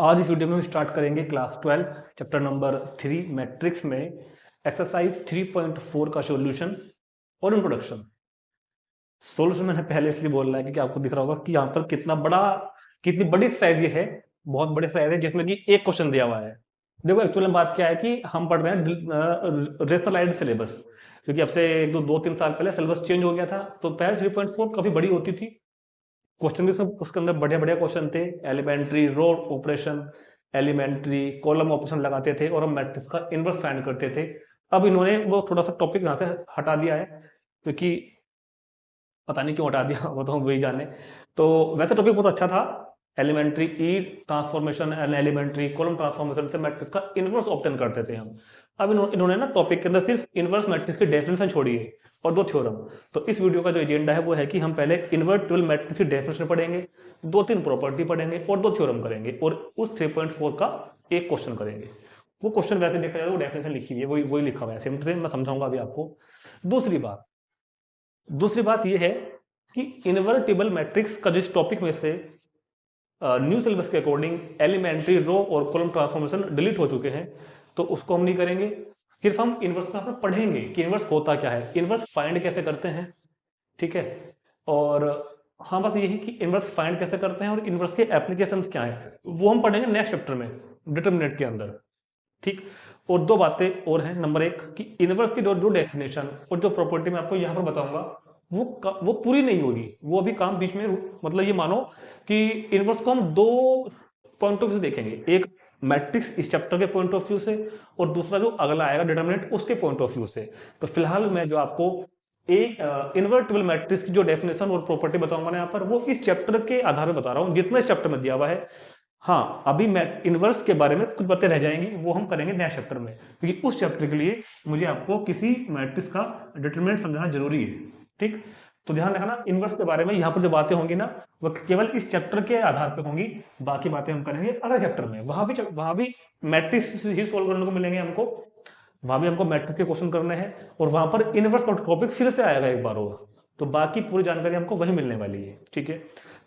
आज इस वीडियो में हम स्टार्ट करेंगे क्लास 12 चैप्टर नंबर 3 मैट्रिक्स में एक्सरसाइज 3.4 का सॉल्यूशन और इंट्रोडक्शन। सॉल्यूशन मैंने पहले इसलिए बोल रहा है क्योंकि आपको दिख रहा होगा कि यहाँ पर कितनी बड़ी साइज ये है। बहुत बड़े साइज है जिसमें कि एक क्वेश्चन दिया हुआ है। देखो एक्चुअल में बात क्या है कि हम पढ़ रहे हैं रेशनलाइज्ड सिलेबस, क्योंकि अब से एक दो तीन साल पहले सिलेबस चेंज हो गया था। तो पहले 3.4 काफी बड़ी होती थी, क्वेश्चन भी उसके अंदर बढ़िया बढ़िया क्वेश्चन थे। Elementary row operation, elementary column operation लगाते थे और हम मैट्रिक्स का इनवर्स फाइंड करते थे। अब इन्होंने वो थोड़ा सा टॉपिक यहाँ से हटा दिया है, क्योंकि पता नहीं क्यों हटा दिया, वो तो हम वही जाने। तो वैसे टॉपिक बहुत अच्छा था, elementary E transformation and elementary column transformation से मैट्रिक्स का इनवर्स ऑब्टेन करते थे हम। अब इन्होंने ना टॉपिक के अंदर सिर्फ इनवर्स मैट्रिक्स की डेफिनेशन छोड़ी है और दो थ्योरम। तो इस वीडियो का जो एजेंडा है वो है कि हम पहले इन्वर्टिबल मैट्रिक्स की डेफिनेशन पढ़ेंगे, दो तीन प्रॉपर्टी पढ़ेंगे और दो थ्योरम करेंगे, और उस 3.4 का एक क्वेश्चन करेंगे। वो क्वेश्चन वैसे देखा जाए वो डेफिनेशन लिखी हुई है, वही वही लिखा हुआ है, सिंपल मैं समझाऊंगा अभी आपको। दूसरी बात दूसरी बात यह है कि इन्वर्टिबल मैट्रिक्स का जिस टॉपिक में से न्यू सिलेबस के अकॉर्डिंग एलिमेंट्री रो और कॉलम ट्रांसफॉर्मेशन डिलीट हो चुके हैं, तो उसको हम नहीं करेंगे। सिर्फ हम इन्वर्स का पढ़ेंगे कि इन्वर्स होता क्या है, इन्वर्स फाइंड कैसे करते हैं, ठीक है। और हाँ, बस यही कि इन्वर्स फाइंड कैसे करते हैं और इन्वर्स के एप्लीकेशंस क्या है वो हम पढ़ेंगे नेक्स्ट चैप्टर में, डिटरमिनेंट के अंदर, ठीक। और दो बातें और हैं। नंबर एक कि इनवर्स की जो जो डेफिनेशन और जो प्रॉपर्टी मैं आपको यहाँ पर बताऊंगा वो पूरी नहीं होगी, वो अभी काम बीच में, मतलब ये मानो कि इनवर्स को हम दो पॉइंट ऑफ व्यू से देखेंगे, एक मैट्रिक्स इस चैप्टर के पॉइंट ऑफ व्यू से और दूसरा जो अगला आएगा डिटरमिनेंट उसके पॉइंट ऑफ व्यू से। तो फिलहाल मैं जो आपको इन्वर्टिबल मैट्रिक्स की जो डेफिनेशन और प्रॉपर्टी बताऊंगा ना यहाँ पर, वो इस चैप्टर के आधार पर बता रहा हूँ जितना इस चैप्टर में दिया हुआ है। हाँ, अभी मैं इनवर्स के बारे में कुछ बातें रह जाएंगी, वो हम करेंगे नेक्स्ट चैप्टर में, क्योंकि उस चैप्टर के लिए मुझे आपको किसी मैट्रिक्स का डिटरमिनेंट समझना जरूरी है, ठीक। तो ध्यान रखना, इनवर्स के बारे में यहाँ पर जो बातें होंगी ना वो केवल इस चैप्टर के आधार पर होंगी। बाकी बातें हम करेंगे अगले चैप्टर में, वहां भी मैट्रिक्स ही सोल्व करने को मिलेंगे हमको। वहां भी हमको मैट्रिक्स के क्वेश्चन करने हैं और वहां पर इनवर्स का टॉपिक फिर से आएगा एक बार और। तो बाकी पूरी जानकारी हमको वही मिलने वाली है, ठीक है।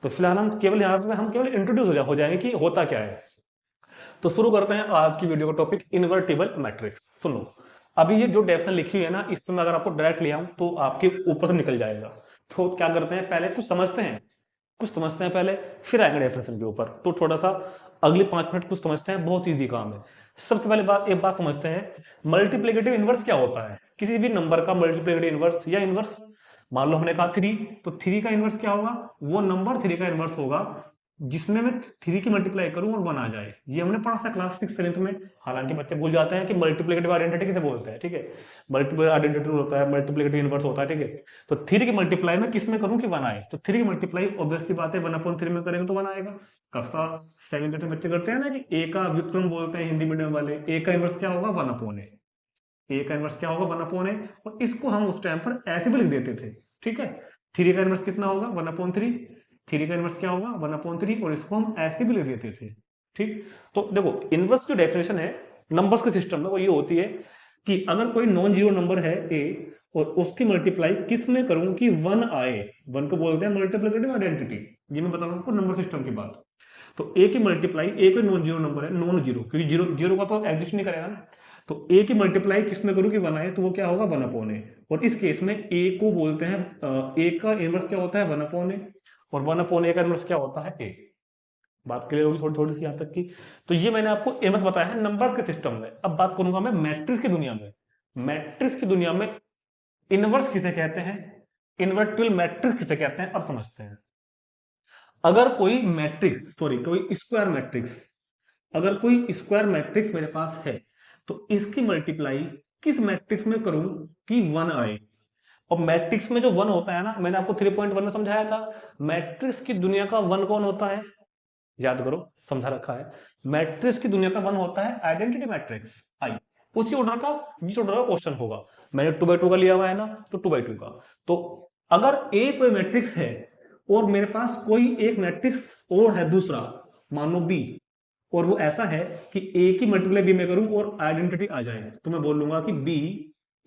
तो फिलहाल हम केवल यहाँ पे हम केवल इंट्रोड्यूस हो जाएंगे कि होता क्या है। तो शुरू करते हैं आज की वीडियो का टॉपिक इन्वर्टिबल मैट्रिक्स। सुनो, अभी ये जो डेफिनेशन लिखी हुई है ना, इस पर मैं अगर आपको डायरेक्ट ले आऊं तो आपके ऊपर से निकल जाएगा। तो क्या करते हैं, पहले कुछ समझते हैं पहले, फिर आएंगे डेफिनेशन के ऊपर। तो थोड़ा सा अगले 5 मिनट कुछ समझते हैं, बहुत ईजी काम है। सबसे पहले एक बात समझते हैं, मल्टीप्लिकेटिव इनवर्स क्या होता है। किसी भी नंबर का मल्टीप्लिकेटिव इनवर्स या इनवर्स, मान लो हमने कहा 3, तो 3 का इनवर्स क्या होगा, वो नंबर 3 का इनवर्स होगा जिसमें मैं 3 की मल्टीप्लाई करूं और 1 आ जाए। ये हमने पढ़ा था क्लास 6 7 में। हालांकि बच्चे भूल जाते हैं कि मल्टीप्लिकेटिव आइडेंटिटी किसे बोलते हैं, ठीक है। मल्टीप्लिकेटिव आइडेंटिटी होता है, मल्टीप्लिकेटिव इनवर्स होता है, ठीक है। तो 3 की मल्टीप्लाई में किस में करूं कि 1 आए, तो 3 की मल्टीप्लाई ऑब्वियसली बात है 1/3 में करेंगे तो 1 आएगा। कक्षा 7 में बच्चे करते हैं ना कि ए का व्युत्क्रम बोलते हैं हिंदी मीडियम वाले, ए का इनवर्स क्या होगा 1/a, ए का इनवर्स क्या होगा 1/a। और इसको हम उस टाइम पर ऐसे भी लिख देते थे, ठीक है। 3 का इनवर्स कितना होगा 1/3, 3 का इनवर्स क्या होगा 1/3, और इसको हम ऐसे भी लिख देते थे, ठीक। तो देखो, इनवर्स की डेफिनेशन है नंबर्स के सिस्टम में, वो ये होती है कि अगर कोई नॉन जीरो नंबर है ए और उसकी मल्टीप्लाई किस में करूं कि 1 आए, 1 को बोलते हैं मल्टीप्लिकेटिव आइडेंटिटी। ये मैं बता रहा हूं आपको नंबर सिस्टम की बात। तो ए की मल्टीप्लाई, ए कोई नॉन जीरो नंबर है, नॉन जीरो, क्योंकि जीरो जीरो का तो एग्जिस्ट नहीं करेगा ना। तो ए की मल्टीप्लाई किसमें करूं कि 1 आए, तो वो क्या होगा 1/a। और इस केस में ए को बोलते हैं, ए का इनवर्स क्या होता है 1/a, और 1/a का इनवर्स क्या होता है ए। बात क्लियर होगी थोड़ी थोड़ी सी यहाँ तक की। तो ये मैंने आपको इनवर्स बताया है नंबर के सिस्टम में। अब बात करूंगा मैं मैट्रिक्स की दुनिया में। मैट्रिक्स की दुनिया में इनवर्स किसे कहते हैं, इन्वर्टिबल मैट्रिक्स किसे कहते हैं, अब समझते हैं। अगर कोई मैट्रिक्स, सॉरी कोई स्क्वायर मैट्रिक्स, अगर कोई स्क्वायर मैट्रिक्स मेरे पास है, तो इसकी मल्टीप्लाई किस मैट्रिक्स में करूं कि 1 आए। और मैट्रिक्स में जो 1 होता है ना, मैंने आपको 3.1 में समझाया था, मैट्रिक्स की दुनिया का 1 कौन होता है, याद करो, समझा रखा है। मैट्रिक्स की दुनिया का 1 होता है आइडेंटिटी मैट्रिक्स आई। उसी ऑर्डर का, जिस ऑर्डर का क्वेश्चन होगा, मैंने 2x2 का लिया हुआ है ना, तो 2x2 का। तो अगर ए कोई मैट्रिक्स है और मेरे पास कोई एक मैट्रिक्स और है दूसरा, मान लो बी, और वो ऐसा है कि ए की मल्टीप्लाई बी में करूं और आइडेंटिटी आ जाए, तो मैं बोल लूंगा कि बी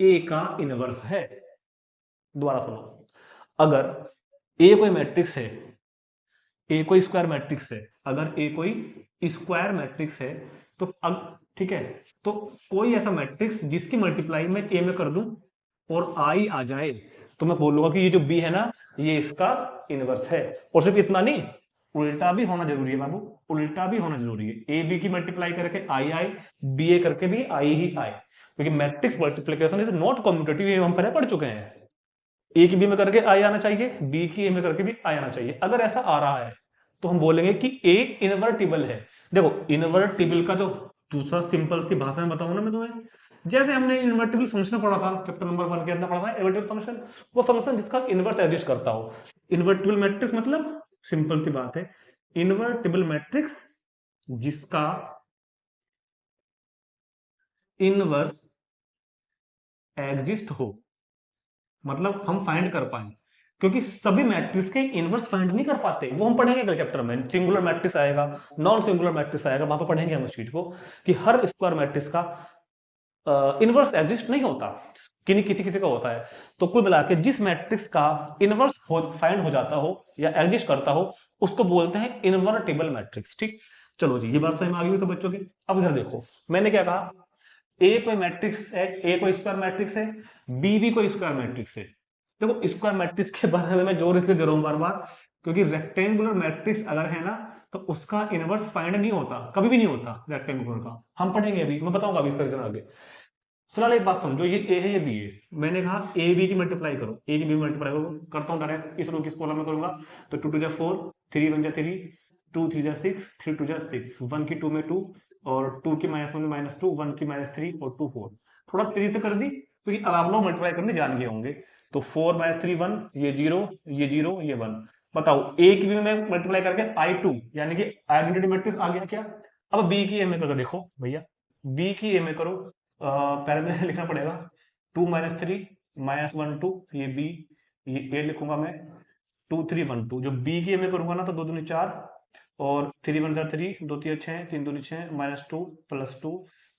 ए का इनवर्स है। दोबारा सुनो, अगर ए कोई मैट्रिक्स है, ए कोई स्क्वायर मैट्रिक्स है, अगर ए कोई स्क्वायर मैट्रिक्स है तो अब ठीक है, तो कोई ऐसा मैट्रिक्स जिसकी मल्टीप्लाई मैं ए में कर दूं और आई आ जाए, तो मैं बोलूंगा कि ये जो बी है ना, ये इसका इनवर्स है। और सिर्फ इतना नहीं, उल्टा भी होना जरूरी है बाबू, उल्टा भी होना जरूरी है। ए बी की मल्टीप्लाई करके आई आए, बी ए करके भी आई ही आए, क्योंकि matrix multiplication is not commutative, ये हम पहले पढ़ चुके हैं। ए की बी में करके आई आना चाहिए, बी की ए में करके भी आई आना चाहिए। अगर ऐसा आ रहा है तो हम बोलेंगे कि ए इनवर्टिबल है। देखो इनवर्टिबल का जो दूसरा सिंपल सी भाषा में बताऊं ना मैं तुम्हें, जैसे हमने इनवर्टिबल फंक्शन पढ़ा था चैप्टर नंबर 1 के अंदर पढ़ा था, इनवर्टिबल फंक्शन, वो फंक्शन जिसका इनवर्स एग्जिस्ट करता हो। इनवर्टिबल मैट्रिक्स मतलब सिंपल सी बात है, इनवर्टिबल मैट्रिक्स जिसका इनवर्स एग्जिस्ट हो, मतलब हम फाइंड कर पाए, क्योंकि सभी मैट्रिक्स के इनवर्स फाइंड नहीं कर पाते, वो हम पढ़ेंगे अगले चैप्टर में। सिंगुलर मैट्रिक्स आएगा, नॉन सिंगुलर मैट्रिक्स आएगा, वहां पर पढ़ेंगे हम इस चीज को कि हर स्क्वायर मैट्रिक्स का इनवर्स एग्जिस्ट नहीं होता, किसी किसी का होता है। तो कुल मिला के जिस मैट्रिक्स का इनवर्स फाइंड हो जाता हो या एग्जिस्ट करता हो, उसको बोलते हैं इनवर्टिबल मैट्रिक्स। ठीक, चलो जी, ये बात समझ में आ गई तो बच्चों के। अब इधर देखो, मैंने क्या कहा, ए कोई मैट्रिक्स है, ए कोई स्क्वायर मैट्रिक्स है, बी भी कोई स्क्वायर मैट्रिक्स है। देखो स्क्वायर मैट्रिक्स के बारे में मैं जोर इसलिए दे रहा हूं बार बार, क्योंकि रेक्टेंगुलर मैट्रिक्स अगर है ना, तो उसका इनवर्स फाइंड नहीं होता, कभी भी नहीं होता रेक्टेंगुलर का। हम पढ़ेंगे अभी, मैं बताऊंगा अभी इसका आगे। फिलहाल एक बात समझो, ये ए है, ये बी है। मैंने कहा ए बी की मल्टीप्लाई करो, ए की बी मल्टीप्लाई करो, करता हूँ डायरेक्ट, इस रो किस कॉलम में करूंगा, तो 2 2 जा 4, 3 1 जा 3, 2 3 जा 6, 3 2 जा 6, 1 की 2 में 2, और 2 की -1 में -2, 1 की -3 और 2 4। थोड़ा तेजी पे कर दी क्योंकि अब आप लोग मल्टीप्लाई करने जान गए होंगे। तो 4 -3 1, ये 0, ये 0, ये 1। बताओ ए की बी में मल्टीप्लाई करके I2 यानी कि आइडेंटिटी मैट्रिक्स आ गया क्या। अब बी की ए में करो, देखो भैया बी की ए में करो, पहले में लिखना पड़ेगा 2 -3 -1 2, ये बी, ये ए लिखूंगा मैं, 2 3 1 2। जो बी की ए में करूंगा ना, तो 2 दूनी 4 और 3 1 3, 2 3 6, 3 दूनी 6, -2 +2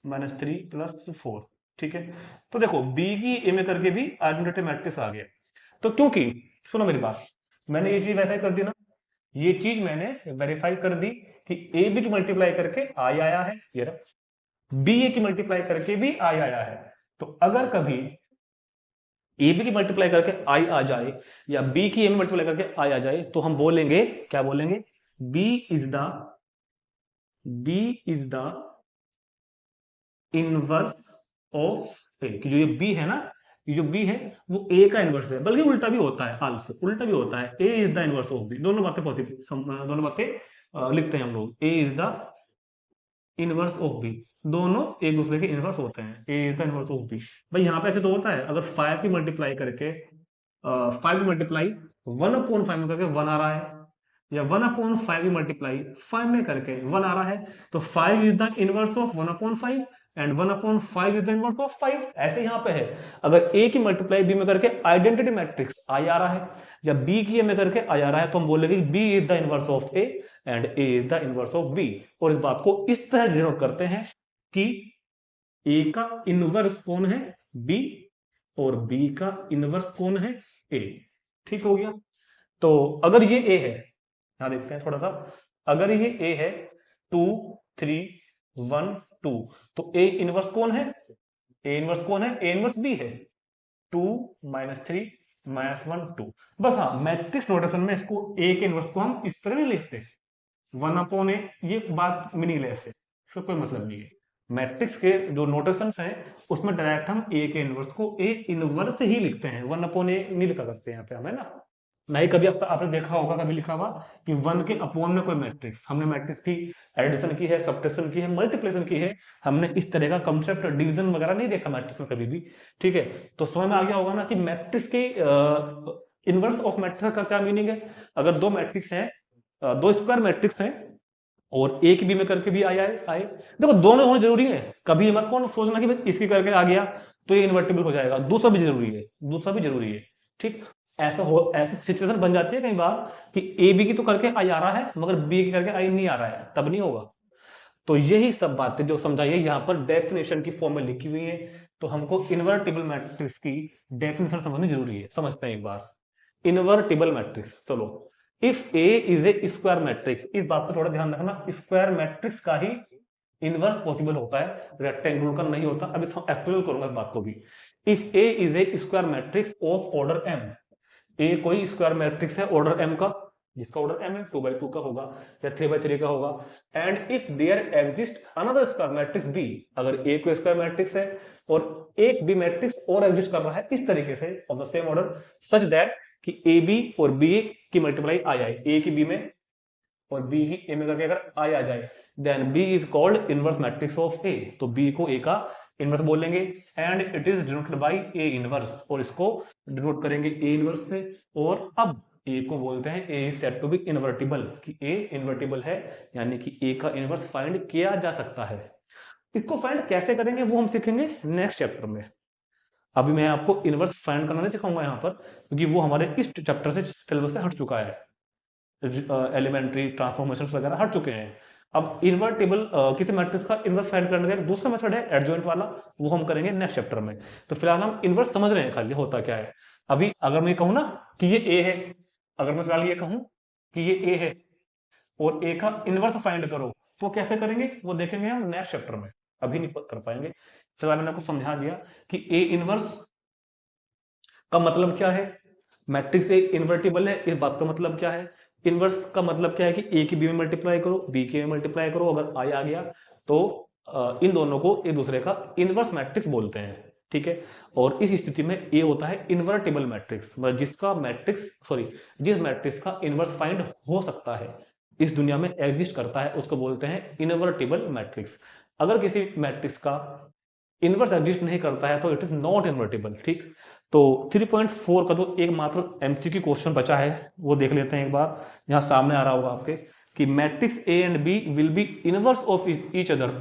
-3 +4। ठीक है, तो देखो बी की ए में करके भी आइडेंटिटी मैट्रिक्स आ गया। तो क्योंकि सुनो मेरी बात, मैंने ये चीज वेरीफाई कर दी ना, ये चीज मैंने वेरीफाई कर दी कि ए बी की मल्टीप्लाई करके आई आया है, ये रहा, बी ए की मल्टीप्लाई करके भी आई आया है। तो अगर कभी ए बी की मल्टीप्लाई करके आई आ जाए या बी की ए में मल्टीप्लाई करके आई आ जाए, तो हम बोलेंगे, क्या बोलेंगे, B is the inverse of A. कि जो ये बी है ना, ये जो बी है वो ए का इनवर्स है, बल्कि उल्टा भी होता है, आल्सो उल्टा भी होता है, A is the inverse of B. दोनों बातें पॉसिबल, दोनों बातें लिखते हैं हम लोग, A is the inverse of B, दोनों एक दूसरे के इनवर्स होते हैं, A is the inverse of B. भाई यहाँ पे ऐसे तो होता है, अगर 5 की मल्टीप्लाई करके 5 की मल्टीप्लाई 1/5 में करके 1 आ रहा है, या 1/5 की मल्टीप्लाई 5 में करके 1 आ रहा है, तो 5 is the inverse of 1/5 and 1/5 is the inverse of 5। ऐसे यहाँ पे है, अगर ए की मल्टीप्लाई बी में करके आइडेंटिटी मैट्रिक्स आई आ रहा है, या बी की ए में करके आई आ रहा है, तो हम बोलेंगे B is the inverse of A and A is the inverse of B. और इस बात को इस तरह डिनोट करते हैं कि ए का इनवर्स कौन है, बी, और बी का इनवर्स कौन है, ए। ठीक हो गया। तो अगर ये ए है, यहां देखते हैं थोड़ा सा, अगर ये ए है 2 3 1 2, तो ए इनवर्स कौन है, ए इनवर्स कौन है, ए इनवर्स बी है, 2 -3 -1 2। बस हाँ, मैट्रिक्स नोटेशन में इसको ए के इनवर्स को हम इस तरह नहीं लिखते 1/a, ये बात मीनिंगलेस है, इसका कोई मतलब नहीं है। मैट्रिक्स के जो नोटेशंस हैं उसमें डायरेक्ट हम ए के इनवर्स को ए इनवर्स ही लिखते हैं, 1/a नहीं लिखा करते हैं यहाँ पे हम, है ना। नहीं कभी आपने देखा होगा कभी लिखा हुआ कि 1 के अपॉन में कोई मैट्रिक्स, हमने मैट्रिक्स की एडिशन की है, सब्ट्रैक्शन की है, मल्टीप्लिकेशन की है, हमने इस तरह का कंसेप्ट डिवीजन वगैरह नहीं देखा मैट्रिक्स में कभी भी। ठीक है, तो समझ में आ गया होगा ना कि मैट्रिक्स के इनवर्स ऑफ मैट्रिक्स का क्या मीनिंग है। अगर दो मैट्रिक्स हैं, दो स्क्वायर मैट्रिक्स हैं, और एक बी में करके भी आए, देखो दोनों होने जरूरी है, कभी मत कौन सोचना कि इसकी करके आ गया तो ये इन्वर्टिबल हो जाएगा, दूसरा भी जरूरी है, दूसरा भी जरूरी है। ठीक, ऐसी सिचुएशन बन जाती है कई बार कि ए बी की तो करके आई आ रहा है मगर बी की करके आई नहीं आ रहा है, तब नहीं होगा। तो यही सब बातें जो समझाइए यहाँ पर डेफिनेशन की फॉर्म में लिखी हुई है, तो हमको इन्वर्टिबल मैट्रिक्स की डेफिनेशन समझनी जरूरी है। समझते हैं एक बार इन्वर्टिबल मैट्रिक्स। चलो if A is a square matrix, इस बात को थोड़ा ध्यान रखना, स्क्वायर मैट्रिक्स का ही इनवर्स पॉसिबल होता है, रेक्टेंगुलर का नहीं होता। अभी एक्सप्लेन करूंगा इस बात को भी। If A is a square matrix of order M, A कोई स्क्वायर मैट्रिक्स है ऑर्डर एम का, जिसका ऑर्डर एम है 2x2 का होगा या 3x3 का होगा, and if there exist another square matrix B, अगर ए कोई स्क्वायर मैट्रिक्स है और एक बी मैट्रिक्स और एग्जिस्ट कर रहा है इस तरीके से of the same order, such that कि ए बी और बी की मल्टीप्लाई आ जाए, ए की बी में और बी की ए में करके अगर आ जाए, then B is called inverse matrix of A, तो बी को ए का इनवर्स बोलेंगे, and it is denoted by A inverse, और इसको डिनोट करेंगे ए इनवर्स से। और अब ए को बोलते हैं A is said to be invertible, कि ए इनवर्टिबल है, यानी कि ए का इनवर्स फाइंड किया जा सकता है। इसको फाइंड कैसे करेंगे वो हम सीखेंगे नेक्स्ट चैप्टर में। अभी मैं आपको इनवर्स फाइंड करना नहीं सिखाऊंगा यहाँ पर, क्योंकि वो हमारे इस चैप्टर से सिलेबस से हट चुका है, एलिमेंट्री ट्रांसफॉर्मेशन वगैरह हट चुके हैं। अब इन्वर्टिबल किसी मैट्रिक्स का इनवर्स फाइंड करने का एक दूसरा मेथड है एडजॉइंट वाला, वो हम करेंगे नेक्स्ट चैप्टर में। तो फिलहाल हम इनवर्स समझ रहे हैं खाली होता क्या है। अभी अगर मैं कहूँ ना कि ये ए है, अगर मैं फिलहाल ये कहूँ कि ये ए है और ए का इनवर्स फाइंड करो, तो कैसे करेंगे वो देखेंगे हम नेक्स्ट चैप्टर में, अभी नहीं कर पाएंगे। फिलहाल मैंने आपको समझा दिया कि ए इनवर्स का मतलब क्या है, मैट्रिक्स ए इन्वर्टिबल है इस बात का मतलब क्या है, इनवर्स का मतलब क्या है कि ए की बी में मल्टीप्लाई करो, बी के में मल्टीप्लाई करो, अगर आई आ गया तो इन दोनों को एक दूसरे का इनवर्स मैट्रिक्स बोलते हैं, ठीक है। और इस स्थिति में ए होता है इन्वर्टिबल मैट्रिक्स, मतलब जिसका मैट्रिक्स जिस मैट्रिक्स का इनवर्स फाइंड हो सकता है, इस दुनिया में एग्जिस्ट करता है, उसको बोलते हैं इन्वर्टिबल मैट्रिक्स। अगर किसी मैट्रिक्स का इनवर्स एग्जिस्ट नहीं करता है तो इट इज नॉट इन्वर्टिबल, ठीक। तो 3.4 का जो एकमात्र एमसीक्यू क्वेश्चन बचा है वो देख लेते हैं एक बार, यहाँ सामने आ रहा होगा आपके कि matrix A and B will be inverse of each other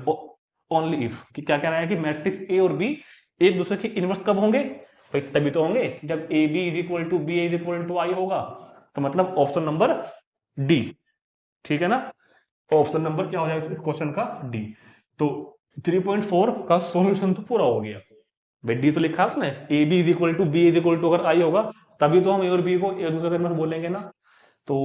only if, कि क्या कह रहा है कि मैट्रिक्स ए और बी एक दूसरे के इनवर्स कब होंगे, भाई तभी तो होंगे जब A B is equal to B is equal to I होगा, तो मतलब ऑप्शन नंबर डी, ठीक है ना। ऑप्शन नंबर क्या हो जाएगा इस क्वेश्चन का, डी। तो 3.4 का सॉल्यूशन तो पूरा हो गया भाई, डी तो लिखा है उसने, A B is equal to B is equal to अगर आई होगा तभी तो हम ए और बी को एक दूसरे के बोलेंगे ना। तो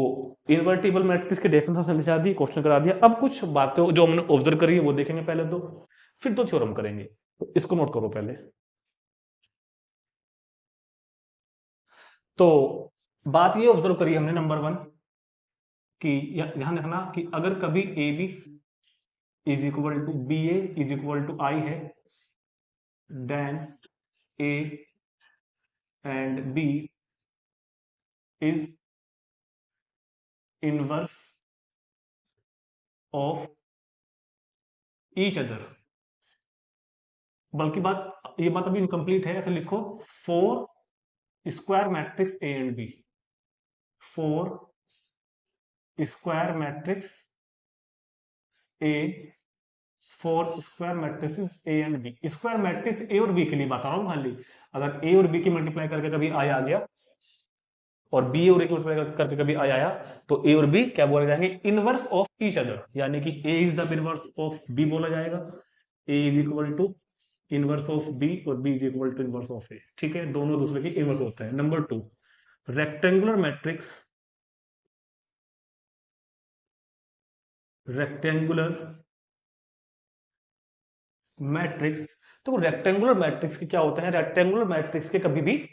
इन्वर्टिबल मैट्रिक्स के डेफिनेशन समझा दी, क्वेश्चन करा दिया। अब कुछ बातें जो हमने ऑब्जर्व करी है वो देखेंगे पहले तो, फिर तो थ्योरम करेंगे, तो इसको नोट करो पहले। तो बात ये ऑब्जर्व करी हमने नंबर 1 कि ध्यान रखना कि अगर कभी A B is equal to B A is equal to I है, then A and B is inverse of each other. बल्कि ये बात अभी इनकम्प्लीट है, ऐसे लिखो, for square matrix A and B, for square matrix A, for square matrix A and B. Square matrix A और B के लिए बता रहा हूं खाली, अगर ए और बी की मल्टीप्लाई करके कभी आई आ गया और बी और ए की मल्टीप्लाई करके कभी आई आया, तो ए और बी क्या बोले जाएंगे, इनवर्स ऑफ ईच अदर, यानी कि A is the inverse of B बोला जाएगा, A is equal to inverse of B और B is equal to inverse of A, ठीक है, दोनों दूसरे के इनवर्स होते हैं। Number 2, rectangular matrix, rectangular matrix, तो रेक्टेंगुलर मैट्रिक्स के क्या होते हैं, रेक्टेंगुलर मैट्रिक्स के कभी भी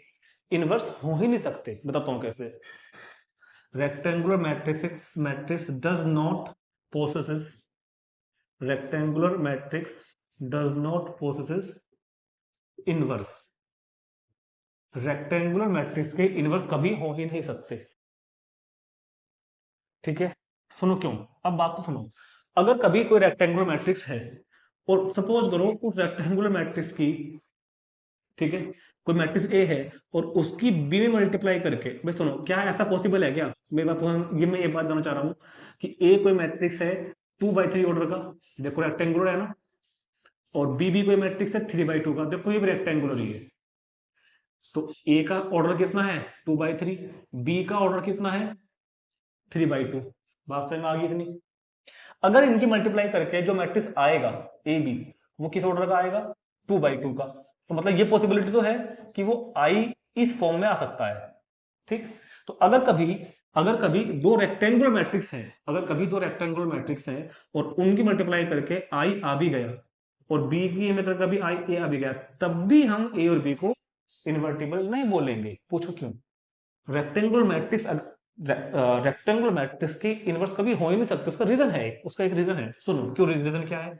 इनवर्स हो ही नहीं सकते, बताता हूं कैसे। Rectangular matrix does not possesses, rectangular matrix does not possesses inverse, rectangular matrix के इनवर्स कभी हो ही नहीं सकते, ठीक है। सुनो क्यों, अब बात तो सुनो। अगर कभी कोई रेक्टेंगुलर मैट्रिक्स है और सपोज करो उस रेक्टेंगुलर मैट्रिक्स की, ठीक है, कोई मैट्रिक्स ए है और उसकी बी में मल्टीप्लाई करके, भाई सुनो, क्या ऐसा पॉसिबल है क्या, मैं ये बात जानना चाह रहा हूं कि ए कोई मैट्रिक्स है 2/3 ऑर्डर का, देखो रेक्टेंगुलर है ना, और बी भी कोई मैट्रिक्स है 3/2 का, देखो ये भी रेक्टेंगुलर ही है, तो ए का ऑर्डर कितना है 2/3, बी का ऑर्डर कितना है 3/2, बात समझ में आ गई इतनी। अगर इनकी मल्टीप्लाई करके जो मैट्रिक्स आएगा ए बी, वो किस ऑर्डर का आएगा 2/2 का, तो मतलब ये पॉसिबिलिटी तो है कि वो आई इस फॉर्म में आ सकता है, ठीक। तो अगर कभी अगर कभी दो रेक्टेंगुलर मैट्रिक्स हैं, अगर कभी दो रेक्टेंगुलर मैट्रिक्स हैं और उनकी मल्टीप्लाई करके आई आ भी गया और बी की में कभी आई ए आ भी गया, तब भी हम ए और बी को इन्वर्टिबल नहीं बोलेंगे। पूछो क्यों? रेक्टेंगुलर मैट्रिक्स, रेक्टेंगुलर मैट्रिक्स के इनवर्स कभी हो ही नहीं सकते। उसका रीजन है, उसका एक रीजन है, सुनो क्यों। रीजन क्या है?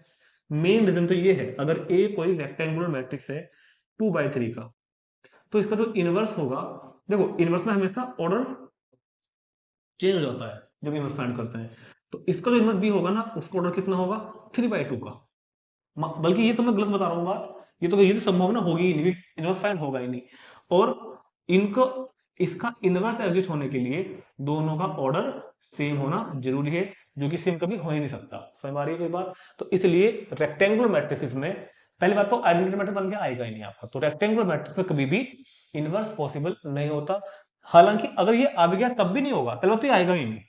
मेन रीजन तो ये है, अगर ए कोई रेक्टेंगुलर मैट्रिक्स है 2/3 का, तो इसका जो इनवर्स होगा, देखो इनवर्स में हमेशा ऑर्डर चेंज हो जाता है जब इनवर्स फाइंड करते हैं, तो इसका जो इनवर्स बी होगा ना, उसका ऑर्डर कितना होगा? 3/2 का। बल्कि ये तो मैं गलत बता रहा हूँ बात, ये तो संभावना होगी ही नहीं, इनवर्स फाइंड होगा ही नहीं। और इनको इसका इनवर्स एग्जिस्ट होने के लिए दोनों का ऑर्डर सेम होना जरूरी है, जो कि सेम कभी हो ही नहीं सकता। समझ आ रही है कोई बात? तो इसलिए रेक्टेंगुलर मैट्रिसेस में पहली बात तो आइडेंटिटी मैट्रिक्स बन के आएगा ही नहीं आपका, तो रेक्टेंगुलर मैट्रिक्स में कभी भी इनवर्स पॉसिबल नहीं होता। हालांकि अगर ये आ भी गया तब भी नहीं होगा, पहले तो ये आएगा ही नहीं,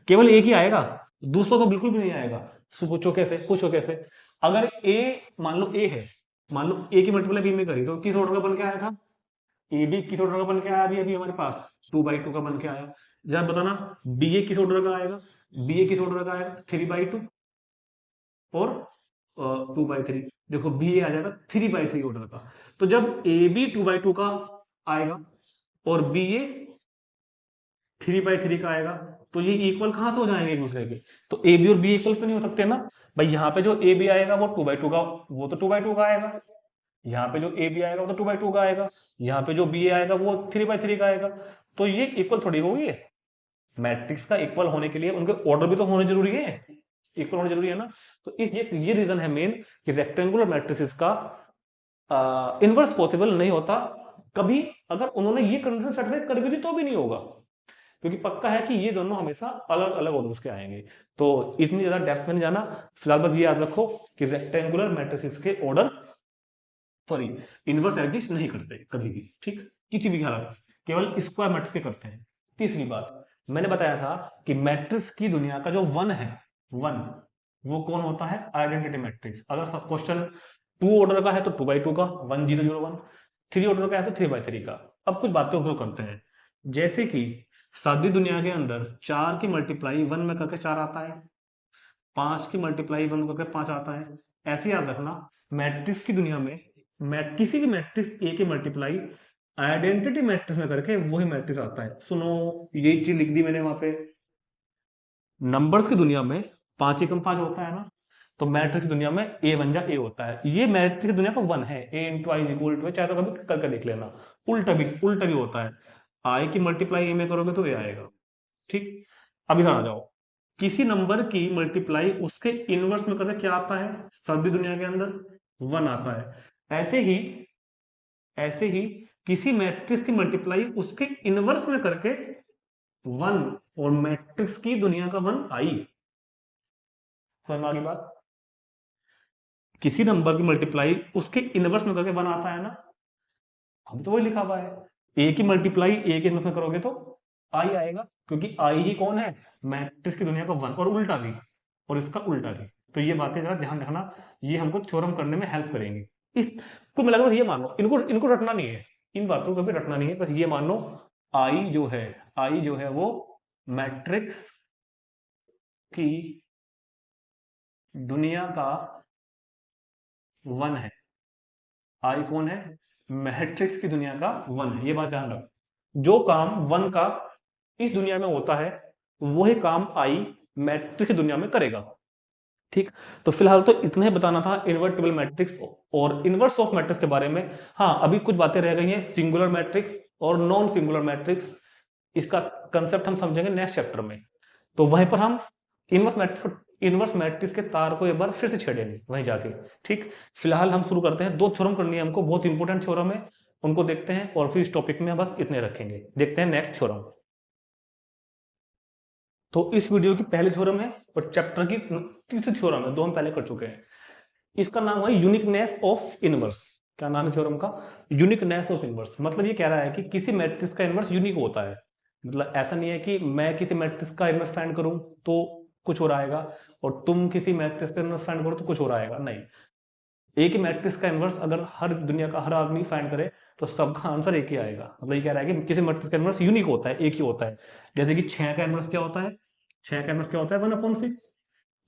केवल एक ही आएगा, दूसरा तो बिल्कुल भी नहीं आएगा। पूछो कैसे? पूछो कैसे? अगर ए, मान लो ए है, मान लो ए की मल्टीप्लाई बी में करी, तो किस ऑर्डर का बन के आया था? ए बी किस ऑर्डर का बन के आया? अभी अभी हमारे पास 2/2 का बन के आया। जरा बताना, बी ए किस ऑर्डर का आएगा? बी ए किस ऑर्डर का आएगा? 3/2 और 2/3। देखो बी ए आ जाएगा 3/3 ऑर्डर का। तो जब ए बी 2/2 का आएगा और बी ए 3/3 का आएगा, तो ये इक्वल कहां से हो जाएंगे एक दूसरे के? तो ए बी और बी इक्वल तो नहीं हो सकते ना भाई। यहाँ पे जो ए बी आएगा वो 2/2 का, वो तो 2/2 का आएगा। यहाँ पे जो ए बी आएगा वो तो 2/2 का आएगा। यहाँ पे जो बी ए आएगा वो 3/3 का आएगा। तो ये इक्वल थोड़ी होगी है। मैट्रिक्स का इक्वल होने के लिए उनके ऑर्डर भी तो होने जरूरी है, इक्वल होने जरूरी है ना। तो इस ये रीजन है मेन कि रेक्टेंगुलर मैट्रिसेस का इनवर्स पॉसिबल नहीं होता कभी। अगर उन्होंने ये कंडीशन सेटिस्फाई कर भी दी तो भी नहीं होगा, क्योंकि पक्का है कि ये दोनों हमेशा अलग अलग ऑर्डर्स के आएंगे। तो इतनी ज्यादा डेप्थ में नहीं जाना, फिलहाल बस ये याद रखो कि रेक्टेंगुलर मैट्रिसेस के ऑर्डर, सॉरी, इनवर्स एग्जिस्ट नहीं करते कभी भी, ठीक, किसी भी हालत में, केवल स्क्वायर मैट्रिक्स के करते हैं। तीसरी बात, मैंने बताया था कि मैट्रिक्स की दुनिया का जो वन है, वन, वो कौन होता है? Identity matrix. अगर क्वेश्चन 2 ऑर्डर का है तो 2/2 का, 1 0 0 1, 3 ऑर्डर का है तो 3/3 का। अब कुछ बातें ऑब्जर्व करते हैं, जैसे कि सादी दुनिया के अंदर 4 की मल्टीप्लाई 1 में करके 4 आता है, 5 की मल्टीप्लाई 1 करके 5 आता है। ऐसे याद रखना, मैट्रिक्स की दुनिया में किसी भी मैट्रिक्स ए की मल्टीप्लाई आइडेंटिटी मैट्रिक्स में करके वही मैट्रिक्स आता है। सुनो, ये चीज लिख दी मैंने वहां पे। नंबर्स की दुनिया में 5 एकम 5 होता है ना, तो मैट्रिक्स की दुनिया में ए बन जा ए होता है। ये मैट्रिक्स की दुनिया का वन है, ए इंटू आई इक्वल टू, चाहे तो कभी करके देख लेना। उल्टा भी होता है, आई की मल्टीप्लाई ए में करोगे तो ए आएगा, ठीक। अभी समझ जाओ, किसी नंबर की मल्टीप्लाई उसके इनवर्स में करके क्या आता है? सादी दुनिया के अंदर 1 आता है। ऐसे ही किसी मैट्रिक्स की मल्टीप्लाई उसके इनवर्स में करके 1, और मैट्रिक्स की दुनिया का 1 आई। समझ में आ गई बात? किसी नंबर की मल्टीप्लाई उसके इनवर्स में करके 1 आता है ना, हम तो वही लिखा हुआ है। ए की मल्टीप्लाई ए के इनवर्स में करोगे तो आई आएगा, क्योंकि आई ही कौन है? मैट्रिक्स की दुनिया का 1, और उल्टा भी, और इसका उल्टा भी। तो ये बातें जरा ध्यान रखना, ये हमको थ्योरम करने में हेल्प करेंगी। इस को मिला बस ये मान लो, इनको रटना नहीं है, इन बातों को भी रटना नहीं है, बस ये मान लो आई जो है वो मैट्रिक्स की दुनिया का 1 है। आई कौन है? मैट्रिक्स की दुनिया का 1 है, ये बात ध्यान रख। जो काम 1 का इस दुनिया में होता है वही काम आई मैट्रिक्स की दुनिया में करेगा, ठीक। तो फिलहाल तो इतना ही बताना था इन्वर्टिबल मैट्रिक्स और इनवर्स ऑफ मैट्रिक्स के बारे में। हाँ, अभी कुछ बातें रह गई हैं, सिंगुलर मैट्रिक्स और नॉन सिंगुलर मैट्रिक्स, इसका कंसेप्ट हम समझेंगे नेक्स्ट चैप्टर में। तो वहीं पर हम इनवर्स मैट्रिक्स के तार को एक बार फिर से छेड़ेंगे वहीं जाके, ठीक। फिलहाल हम शुरू करते हैं, 2 थ्योरम करनी है हमको, बहुत इंपॉर्टेंट थ्योरम है, उनको देखते हैं और फिर इस टॉपिक में बस इतने रखेंगे। देखते हैं नेक्स्ट थ्योरम। तो इस वीडियो की पहली थ्योरम है और चैप्टर की तीसरी थ्योरम है, 2 हम पहले कर चुके हैं। इसका नाम है यूनिकनेस ऑफ इनवर्स। क्या नाम है थ्योरम का? Uniqueness of inverse. मतलब ये कह रहा है कि किसी मैट्रिक्स का इनवर्स यूनिक होता है। मतलब ऐसा नहीं है कि मैं किसी मैट्रिक्स का इनवर्स फाइंड करूं तो कुछ और आएगा और तुम किसी मैट्रिक्स का इनवर्स फाइंड करो तो कुछ और आएगा, नहीं। एक ही मैट्रिक्स का इनवर्स अगर हर दुनिया का हर आदमी फाइंड करे तो सबका आंसर एक ही आएगा। मतलब ये कह रहा है कि किसी मैट्रिक्स का इनवर्स यूनिक होता है, एक ही होता है। जैसे कि 6 का इनवर्स क्या होता है? 6 का इनवर्स क्या होता है? 1/6।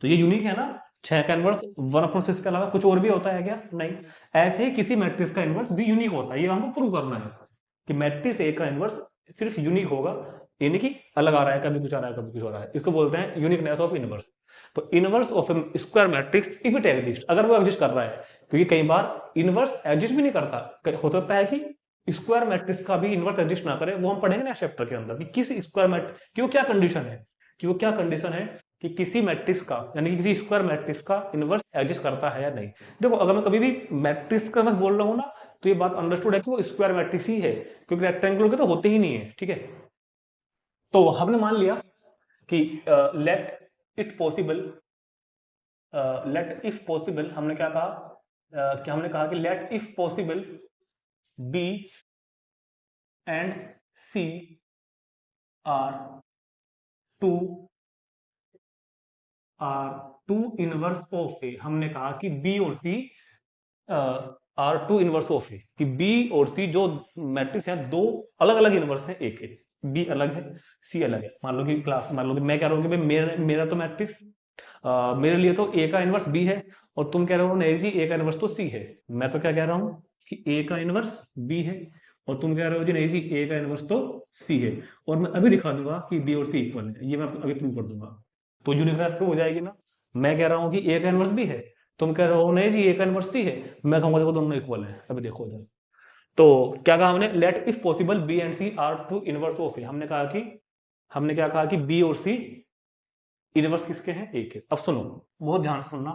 तो ये यूनिक है ना। 6 का इनवर्स 1/6 के अलावा कुछ और भी होता है क्या? नहीं। ऐसे ही किसी मैट्रिक्स का इनवर्स भी यूनिक होता है, ये हमको प्रूव करना है कि मैट्रिक्स ए का इनवर्स सिर्फ यूनिक होगा, यानी कि अलग आ रहा है, कभी कुछ आ रहा है, कभी कुछ हो रहा है। इसको बोलते हैं यूनिकनेस ऑफ इनवर्स। तो inverse of square matrix if it exist, अगर वो एग्जिस्ट कर रहा है, क्योंकि कई बार इनवर्स एग्जिस्ट भी नहीं करता, हो सकता है कि स्क्वायर मैट्रिक्स का भी इनवर्स एग्जिस्ट ना करे। वो हम पढ़ेंगे नेक्स्ट चैप्टर के अंदर कि किस स्क्वायर मैट्रिक्स की वो क्या कंडीशन है, कि वो क्या कंडीशन है कि किसी मैट्रिक्स का, यानी कि किसी स्क्वायर मैट्रिक्स का इनवर्स एग्जिस्ट करता है या नहीं। देखो, अगर मैं कभी भी मैट्रिक्स का मैं बोल रहा हूँ ना, तो ये बात अंडरस्टूड है कि वो स्क्वायर मैट्रिक्स ही है, क्योंकि रेक्टेंगुलर के तो होते ही नहीं है। ठीक है, तो हमने मान लिया कि let it possible, let if possible, हमने क्या कहा, क्या हमने कहा कि let if possible B and C are two inverse of A. हमने कहा कि बी और C are two inverse of A, कि बी और सी जो मैट्रिक्स हैं दो अलग अलग इनवर्स हैं ए के। बी अलग है, सी अलग है। मान लो कि मैं कह रहा हूँ कि भाई मेरा तो मैट्रिक्स, मेरे लिए तो ए का इनवर्स बी है, और तुम कह रहे हो नहीं जी ए का इनवर्स तो सी है। मैं तो क्या कह रहा हूँ कि ए का इनवर्स बी है, और तुम कह रहे हो जी नहीं जी ए का इनवर्स तो सी है। और मैं अभी दिखा दूंगा कि बी और सी इक्वल है, ये मैं अभी प्रूव कर दूंगा। तो यूनिकनेस प्रूव हो जाएगी ना। मैं कह रहा हूँ कि ए का इनवर्स बी है, तुम कह रहे हो नहीं जी ए का इनवर्स सी है, मैं कहूंगा देखो दोनों इक्वल है। अभी देखो जरा, तो क्या कहा हमने, let if possible B and C are two inverse of A. हमने क्या कहा कि बी और सी इनवर्स किसके हैं? ए के। अब सुनो, बहुत ध्यान से सुनना,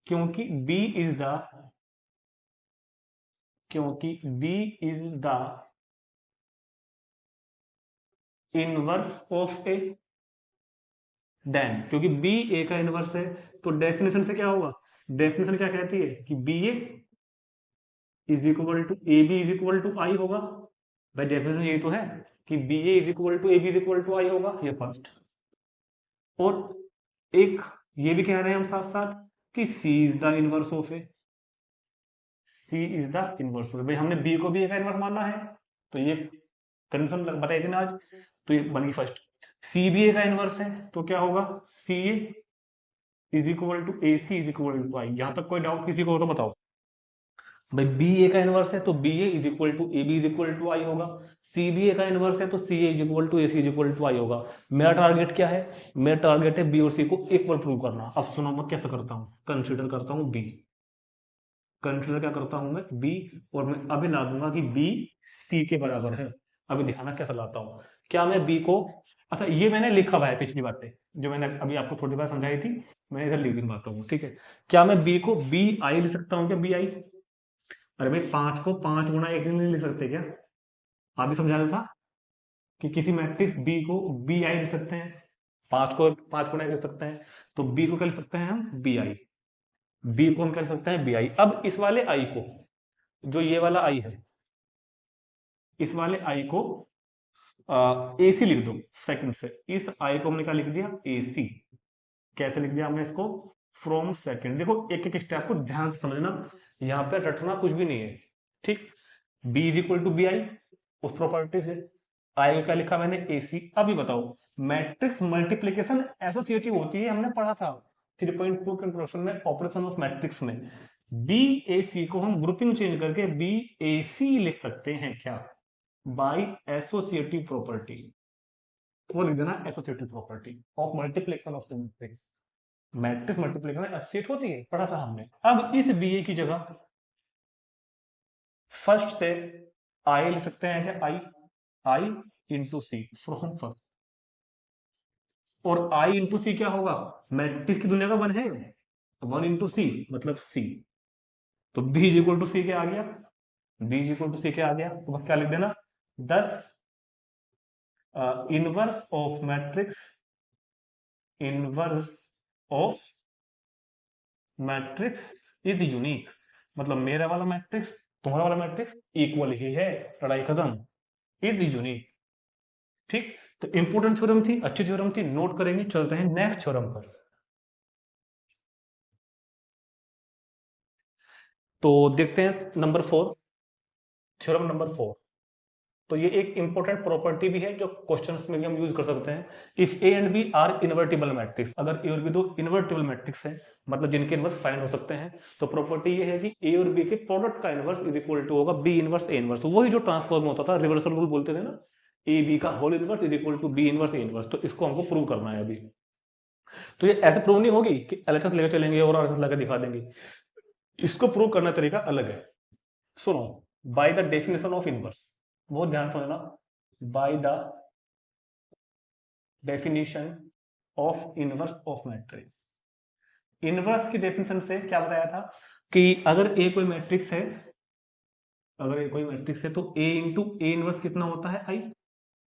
क्योंकि B is the inverse of A, then क्योंकि बी ए का इनवर्स है, तो डेफिनेशन से क्या होगा, डेफिनेशन क्या कहती है कि B A is equal to A B is equal to I होगा। भाई डेफिनेशन यही तो है कि B A is equal to A B is equal to I होगा, ये फर्स्ट। और एक ये भी कह रहे हैं हम साथ साथ कि C is the inverse of A, C is the inverse of A. भाई हमने बी को भी ए का इनवर्स मानना है, तो ये कंडीशन बताई थी ना आज, तो ये बन गई फर्स्ट। सी बी ए का इनवर्स है, तो क्या होगा, C A is equal to A C is equal to I. यहां तक कोई डाउट किसी को हो तो बताओ। भाई बी ए का इनवर्स है तो B A is equal to A B is equal to I होगा, सी बी ए का इनवर्स है तो C A is equal to A C is equal to I होगा। मेरा टारगेट क्या है, मेरा टारगेट है बी और सी को इक्वल प्रूव करना। अब सुनो मैं कैसे करता हूँ, कंसीडर करता हूँ बी, कंसीडर क्या करता हूँ मैं, बी, और मैं अभी ला दूंगा कि बी सी के बराबर है। अभी दिखाना कैसे लाता हूँ। क्या मैं बी को, अच्छा ये मैंने लिखा हुआ है पिछली बातें जो मैंने अभी आपको थोड़ी देर समझाई थी, मैं इधर लिख दिखाता हूँ। ठीक है, क्या मैं बी को बी आई लिख सकता हूँ क्या, बी आई? अरे भाई 5 को 5 गुना 1 नहीं लिख सकते क्या? आप भी समझा रहा था कि किसी मैट्रिक्स बी को बी आई लिख सकते हैं, 5 को 5 गुना 1 लिख सकते हैं, तो बी को क्या लिख सकते हैं हम, बी आई। बी को हम क्या लिख सकते हैं, बी आई। अब इस वाले आई को, जो ये वाला आई है, इस वाले आई को ए सी लिख दो सेकंड से। इस आई को हमने क्या लिख दिया, ए सी। कैसे लिख दिया हमने इसको, फ्रॉम सेकंड। देखो एक एक स्टेप को ध्यान से समझना, यहाँ पे रटना कुछ भी नहीं है। ठीक, B is equal to B I, उस प्रॉपर्टी से आई को क्या लिखा मैंने, ए सी। अभी बताओ, मैट्रिक्स मल्टीप्लीकेशन एसोसिएटिव होती है, हमने पढ़ा था 3.2 के इंट्रोडक्शन में, ऑपरेशन ऑफ मैट्रिक्स में। बी ए सी को हम ग्रुपिंग चेंज करके बी ए सी लिख सकते हैं क्या, बाय एसोसिएटिव प्रॉपर्टी। वो लिख देना associative property of multiplication of matrix. Matrix multiplication associate होती है, पढ़ा था हमने। अब इस बी ए की जगह फर्स्ट से आई लिख सकते हैं क्या, आई इंटू सी फ्रॉम फर्स्ट। और आई इंटू सी क्या होगा, मैट्रिक्स की दुनिया का वन है, वन इंटू सी मतलब सी। तो बी इज इक्वल टू सी क्या आ गया, बी इज इक्वल टू सी क्या आ गया, तो बस क्या लिख देना, 10 inverse of matrix, inverse of matrix is unique. मतलब मेरा वाला मैट्रिक्स तुम्हारा वाला मैट्रिक्स इक्वल ही है, लड़ाई खत्म, इज यूनिक। ठीक, तो इंपोर्टेंट थ्योरम थी, अच्छी थ्योरम थी, नोट करेंगे। चलते हैं नेक्स्ट थ्योरम पर। तो देखते हैं नंबर 4, थ्योरम नंबर 4। तो ये एक इंपॉर्टेंट प्रॉपर्टी भी है जो क्वेश्चंस में भी हम यूज कर सकते हैं। If A and B are invertible matrix, अगर ए और बी दो इन्वर्टिबल मैट्रिक्स हैं, मतलब जिनके इनवर्स फाइंड हो सकते हैं, तो प्रॉपर्टी ये है कि ए और बी के प्रोडक्ट का इनवर्स इज इक्वल टू होगा बी इनवर्स ए इनवर्स। वही जो ट्रांसफॉर्म होता था, रिवर्सल रूल बोलते थे ना, ए बी का whole inverse is equal to B inverse A inverse. तो इसको हमको प्रूव करना है अभी। तो ये ऐसे प्रूव नहीं होगी कि एलएचएस लेकर चलेंगे और आरएचएस लेकर दिखा देंगे। इसको प्रूव करना तरीका अलग है। सुनो, by the definition of inverse, बहुत ध्यान से समझना, by the definition of inverse of matrix. Inverse की डेफिनेशन से क्या बताया था कि अगर ए कोई मैट्रिक्स है, अगर ए कोई मैट्रिक्स है तो ए इंटू ए इनवर्स कितना होता है, आई।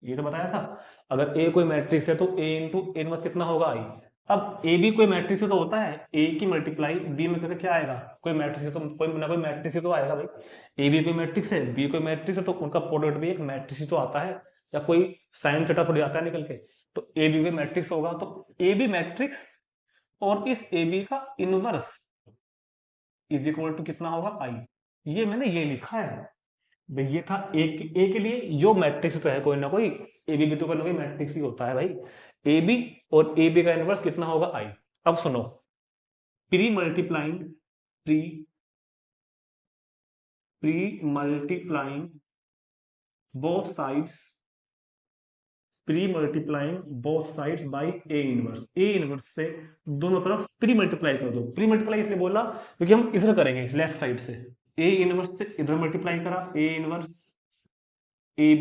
ये तो बताया था। अगर ए कोई मैट्रिक्स है तो ए इंटू ए इनवर्स कितना होगा, आई। अब ए भी कोई मैट्रिक्स तो होता है, ए की मल्टीप्लाई बी में करके क्या आएगा, कोई मैट्रिक्स तो कोई ना कोई मैट्रिक्स तो आएगा भाई। ए भी कोई मैट्रिक्स है, बी कोई मैट्रिक्स है, तो उनका प्रोडक्ट भी एक मैट्रिक्स तो आता है, या कोई साइन चटा थोड़ी आता है निकल के। तो ए बी कोई मैट्रिक्स होगा, तो ए बी मैट्रिक्स और इस ए बी का इनवर्स इज इक्वल टू कितना होगा, आई। ये मैंने ये लिखा है भाई, ये था ए के लिए, यो मैट्रिक्स तो है कोई ना कोई, ए बी भी तो कोई ना कोई मैट्रिक्स ही होता है भाई। ए बी और ए बी का इनवर्स कितना होगा, आई। अब सुनो, pre multiplying pre multiplying both sides, pre multiplying both sides by A inverse, A inverse से दोनों तरफ प्री मल्टीप्लाई कर दो। प्री मल्टीप्लाई इसलिए बोला क्योंकि हम इधर करेंगे लेफ्ट साइड से, ए इनवर्स से इधर मल्टीप्लाई करा, A inverse A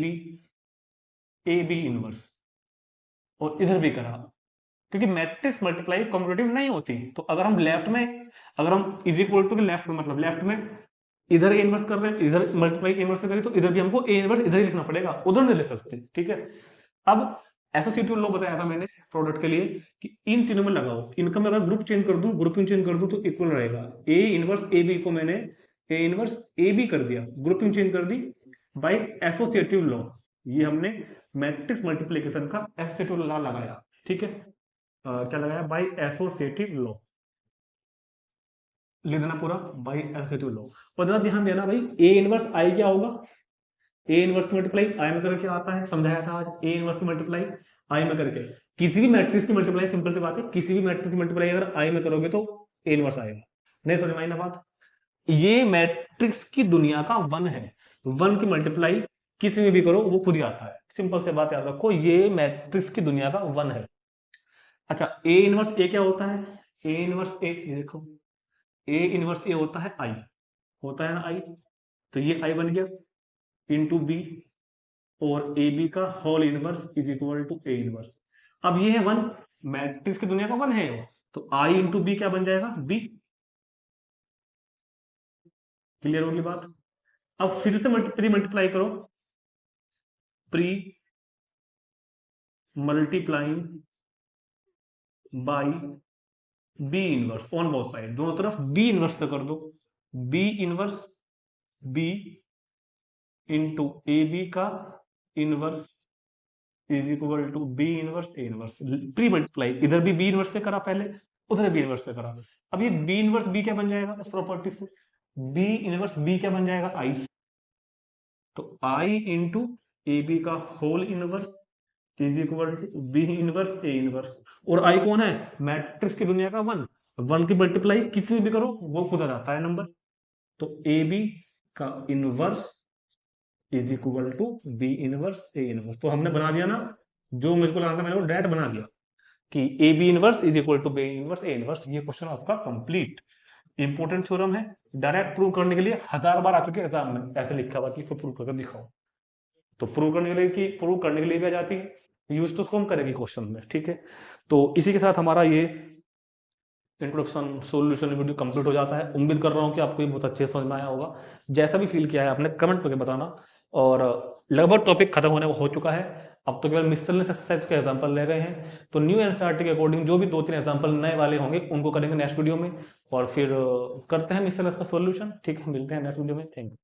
B inverse, और इधर भी करा, क्योंकि मैट्रिक्स मल्टीप्लाई कॉम्पिटिटिव नहीं होती। तो अगर हम लेफ्ट में, अगर हम इज इक्वल टू के लेफ्ट में, मतलब लेफ्ट में इधर ए इनवर्स कर रहे हैं, इधर मल्टीप्लाई इनवर्स से करें, तो इधर भी हमको ए इनवर्स इधर ही लिखना पड़ेगा, उधर नहीं ले सकते, ठीक है। अब एसोसिएटिव लॉ बताया था मैंने प्रोडक्ट के लिए कि इन तीनों में लगाओ, इनका मैं अगर ग्रुप चेंज कर दूं, ग्रुपिंग चेंज कर दूं, तो इक्वल रहेगा। ए इनवर्स ए बी को मैंने ए इनवर्स ए बी कर दिया, ग्रुपिंग चेंज कर दी बाय एसोसिएटिव लॉ। ये हमने मैट्रिक्स मल्टीप्लिकेशन का एसोसिएटिव लॉ लगाया, ठीक है। क्या लगाया, बाय एसोसिएटिव लॉ, लिख देना पूरा, बाय एसोसिएटिव लॉ। और जरा ध्यान देना भाई, ए इनवर्स आई क्या होगा, ए इनवर्स की मल्टीप्लाई आई में करके आता है, समझाया था आज। ए इनवर्स की मल्टीप्लाई आई में करके, किसी भी मैट्रिक्स की मल्टीप्लाई, सिंपल सी बात है, किसी भी मैट्रिक्स की मल्टीप्लाई अगर आई में करोगे तो ए इनवर्स आएगा। नहीं समझ में आई ना बात। ये मैट्रिक्स की दुनिया का वन है, वन की मल्टीप्लाई किसी में भी करो वो खुद ही आता है, सिंपल से बात याद रखो, ये मैट्रिक्स की दुनिया का वन है। अच्छा, ए इनवर्स ए क्या होता है, ए इनवर्स ए, देखो ए इनवर्स ए होता है आई, होता है ना आई, तो ये आई बन गया इंटू बी, और ए बी का whole inverse is equal to A inverse. अब ये है वन, मैट्रिक्स की दुनिया का वन है, तो आई इंटू बी क्या बन जाएगा, बी। क्लियर होगी बात। अब फिर से प्री मल्टीप्लाई करो, pre multiplying by B inverse on both side, दोनों तरफ बी इनवर्स से कर दो, B inverse B into A B का inverse is equal to B inverse A inverse. Pre multiply, इधर भी बी इनवर्स से करा पहले, उधर बी इनवर्स से करा। अब ये बी इनवर्स बी क्या बन जाएगा इस प्रॉपर्टी से, बी इनवर्स बी क्या बन जाएगा, आई। तो आई इंटू ए बी का whole inverse is equal to B inverse A inverse. और आई कौन है, मैट्रिक्स की दुनिया का वन, वन की मल्टीप्लाई किसी में भी करो वो खुद आ जाता है नंबर। तो ए बी का inverse is equal to B inverse A inverse. तो हमने बना दिया ना, जो मुझको लगाना था मैंने वो डायरेक्ट बना दिया कि A B inverse is equal to B inverse A inverse. ये क्वेश्चन आपका कंप्लीट, इंपॉर्टेंट थ्योरम है, डायरेक्ट प्रूव करने के लिए 1000 बार आ चुके हैं एग्जाम में, ऐसे लिखा हुआ कि इसको प्रूव करके दिखाओ। तो प्रूव करने के लिए कि प्रूव करने के लिए भी आ जाती है, यूज तो कम करेगी क्वेश्चन में, ठीक है। तो इसी के साथ हमारा ये इंट्रोडक्शन सोल्यूशन वीडियो कंप्लीट हो जाता है। उम्मीद कर रहा हूँ कि आपको ये बहुत अच्छे समझ में आया होगा, जैसा भी फील किया है आपने कमेंट करके बताना। और लगभग टॉपिक खत्म होने हो चुका है, अब तो केवल मिसलेनियस एक्सरसाइज के एग्जांपल ले गए हैं। तो न्यू एनसीईआरटी के अकॉर्डिंग जो भी 2-3 एग्जांपल नए वाले होंगे उनको करेंगे नेक्स्ट वीडियो में, और फिर करते हैं मिसलेनियस का सॉल्यूशन, ठीक है। मिलते हैं नेक्स्ट वीडियो में, थैंक यू।